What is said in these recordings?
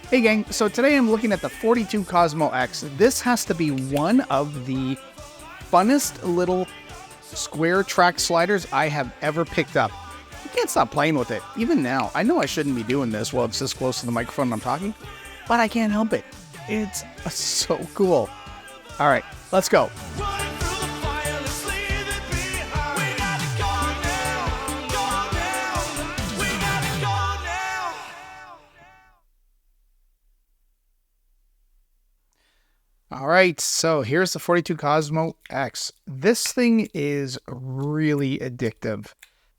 Hey gang, so today I'm looking at the 42 Cosmo X. This has to be one of the funnest little square track sliders I have ever picked up. You can't stop playing with it, even now. I know I shouldn't be doing this while it's this close to the microphone and I'm talking, but I can't help it. It's so cool. All right, let's go. All right, so here's the 42 Cosmo X. This thing is really addictive.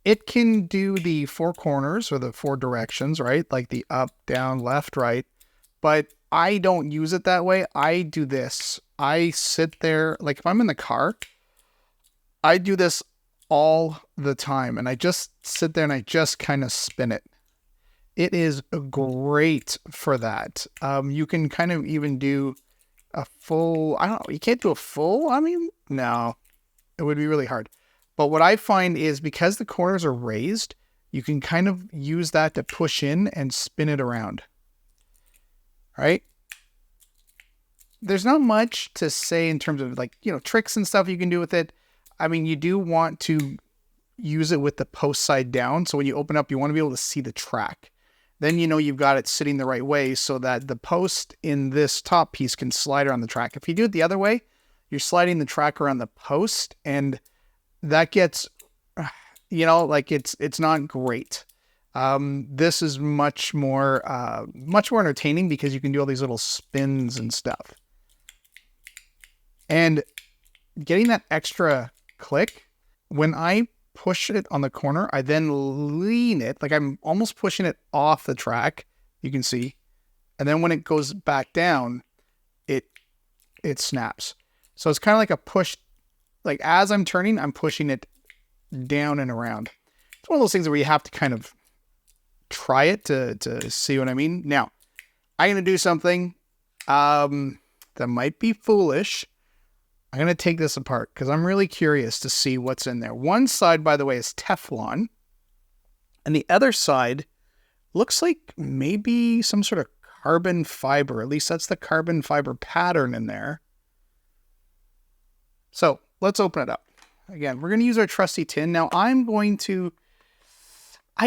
It can do the four corners or the four directions, right? Like the up, down, left, right. But I don't use it that way. I do this. I sit there, like if I'm in the car, I do this all the time. And I just sit there and I just kind of spin it. It is great for that. You can kind of even do a full, I don't know, you can't do a full, no, it would be really hard. But what I find is because the corners are raised, you can kind of use that to push in and spin it around. Right? There's not much to say in terms of tricks and stuff you can do with it. I mean, you do want to use it with the post side down. So when you open up, you want to be able to see the track. Then you've got it sitting the right way so that the post in this top piece can slide around the track. If you do it the other way, you're sliding the track around the post, and that gets, it's not great. This is much more entertaining because you can do all these little spins and stuff. And getting that extra click, when I push it on the corner, I then lean it, like I'm almost pushing it off the track, you can see. And then when it goes back down, it snaps. So it's kind of like a push, like as I'm turning, I'm pushing it down and around. It's one of those things where you have to kind of try it to see what I mean. Now, I'm going to do something that might be foolish. I'm going to take this apart because I'm really curious to see what's in there. One side, by the way, is Teflon. And the other side looks like maybe some sort of carbon fiber. At least that's the carbon fiber pattern in there. So let's open it up. Again, we're going to use our trusty tin. Now I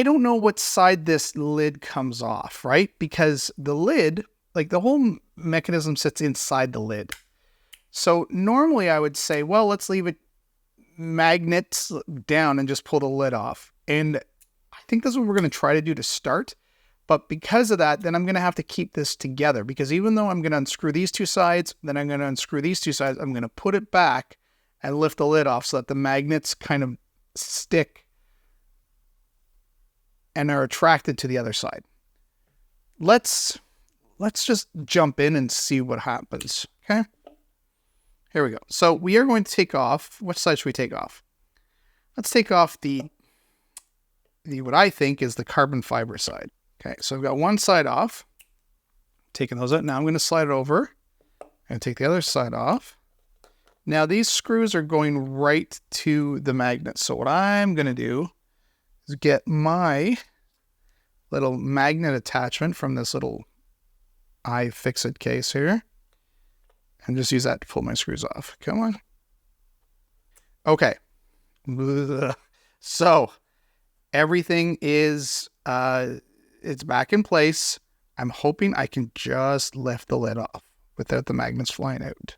don't know what side this lid comes off, right? Because the lid, like the whole mechanism sits inside the lid. So normally I would say, well, let's leave it magnets down and just pull the lid off. And I think that's what we're going to try to do to start. But because of that, then I'm going to have to keep this together, because even though I'm going to unscrew these two sides, then I'm going to unscrew these two sides, I'm going to put it back and lift the lid off so that the magnets kind of stick and are attracted to the other side. Let's just jump in and see what happens. Okay. Here we go. So we are going to take off. Which side should we take off? Let's take off the what I think is the carbon fiber side. Okay, so I've got one side off. Taking those out. Now I'm going to slide it over and take the other side off. Now these screws are going right to the magnet. So what I'm going to do is get my little magnet attachment from this little iFixit case here. And just use that to pull my screws off. Come on. Okay. So everything is, it's back in place. I'm hoping I can just lift the lid off without the magnets flying out.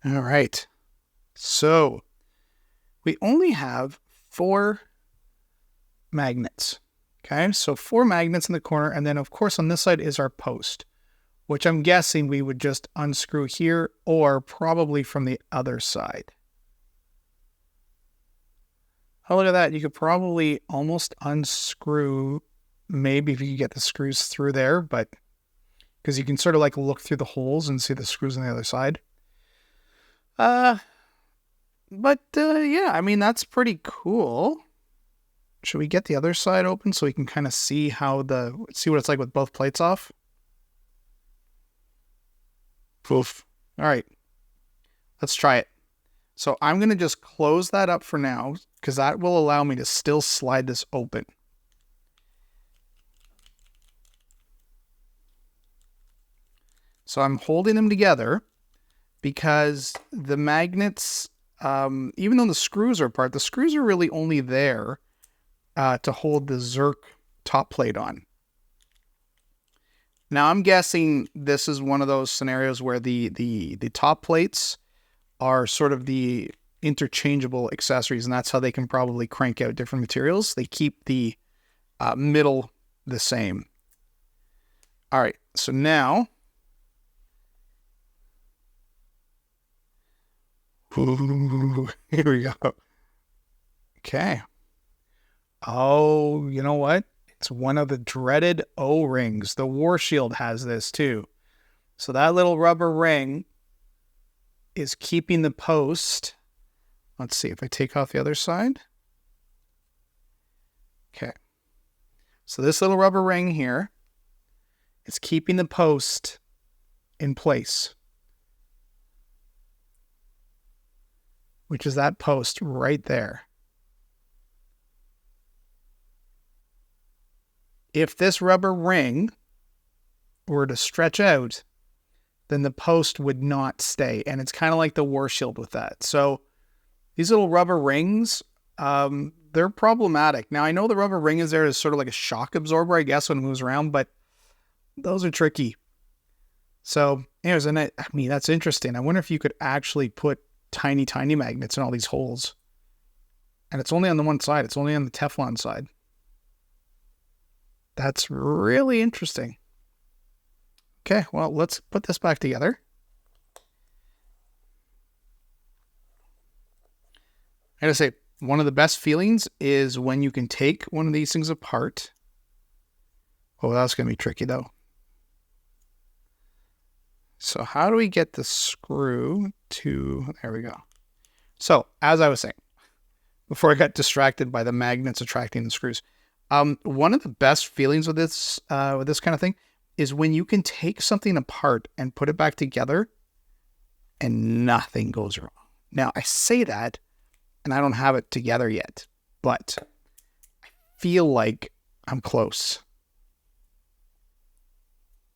All right. So we only have 4 magnets. Okay, so 4 magnets in the corner, and then of course on this side is our post, which I'm guessing we would just unscrew here or probably from the other side. Oh, look at that. You could probably almost unscrew, maybe if you could get the screws through there, but because you can sort of like look through the holes and see the screws on the other side. Yeah, I mean, that's pretty cool. Should we get the other side open so we can kind of see what it's like with both plates off? Poof. All right. Let's try it. So I'm going to just close that up for now because that will allow me to still slide this open. So I'm holding them together because the magnets, even though the screws are apart, the screws are really only there to hold the Zerk top plate on. Now I'm guessing this is one of those scenarios where the top plates are sort of the interchangeable accessories, and that's how they can probably crank out different materials. They keep the middle the same. All right, so now, ooh, here we go. Okay. Oh, you know what? It's one of the dreaded O-rings. The War Shield has this too. So that little rubber ring is keeping the post. Let's see if I take off the other side. Okay. So this little rubber ring here is keeping the post in place, which is that post right there. If this rubber ring were to stretch out, then the post would not stay. And it's kind of like the War Shield with that. So these little rubber rings, they're problematic. Now, I know the rubber ring is there as sort of like a shock absorber, I guess, when it moves around, but those are tricky. So anyways, and I mean, that's interesting. I wonder if you could actually put tiny, tiny magnets in all these holes. And it's only on the one side. It's only on the Teflon side. That's really interesting. Okay, well, let's put this back together. I gotta say, one of the best feelings is when you can take one of these things apart. Oh, that's gonna be tricky though. So how do we get the screw to, there we go. So as I was saying, before I got distracted by the magnets attracting the screws, one of the best feelings with this kind of thing is when you can take something apart and put it back together and nothing goes wrong. Now, I say that and I don't have it together yet, but I feel like I'm close.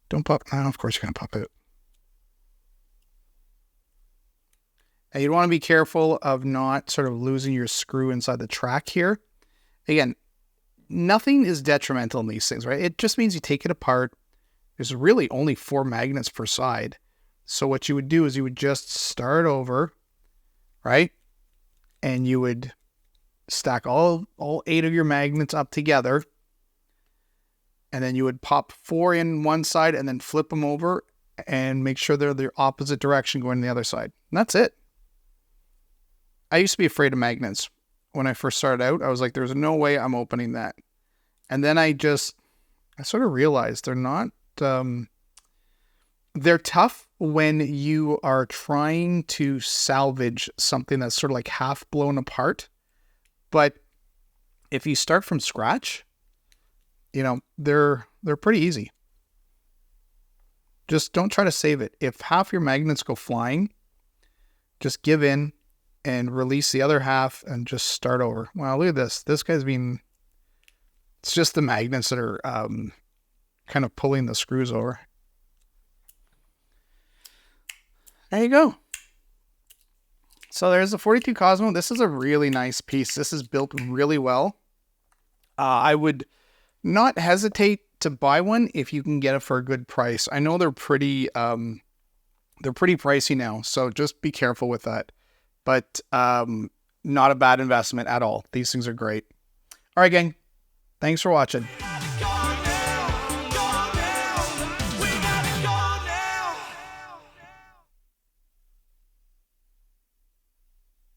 Don't pop. Oh, of course you're going to pop out. And you'd want to be careful of not sort of losing your screw inside the track here. Again, nothing is detrimental in these things, right? It just means you take it apart. There's really only 4 magnets per side. So what you would do is you would just start over, right? And you would stack all 8 of your magnets up together. And then you would pop 4 in one side and then flip them over and make sure they're the opposite direction going to the other side. And that's it. I used to be afraid of magnets. When I first started out, I was like, there's no way I'm opening that. And then I sort of realized they're not, they're tough when you are trying to salvage something that's sort of like half blown apart. But if you start from scratch, you know, they're pretty easy. Just don't try to save it. If half your magnets go flying, just give in and release the other half and just start over. Wow, look at this. This guy's being, it's just the magnets that are kind of pulling the screws over. There you go. So there's the 42 Cosmo. This is a really nice piece. This is built really well. I would not hesitate to buy one if you can get it for a good price. I know they're pretty pricey now, so just be careful with that. But not a bad investment at all. These things are great. All right, gang. Thanks for watching.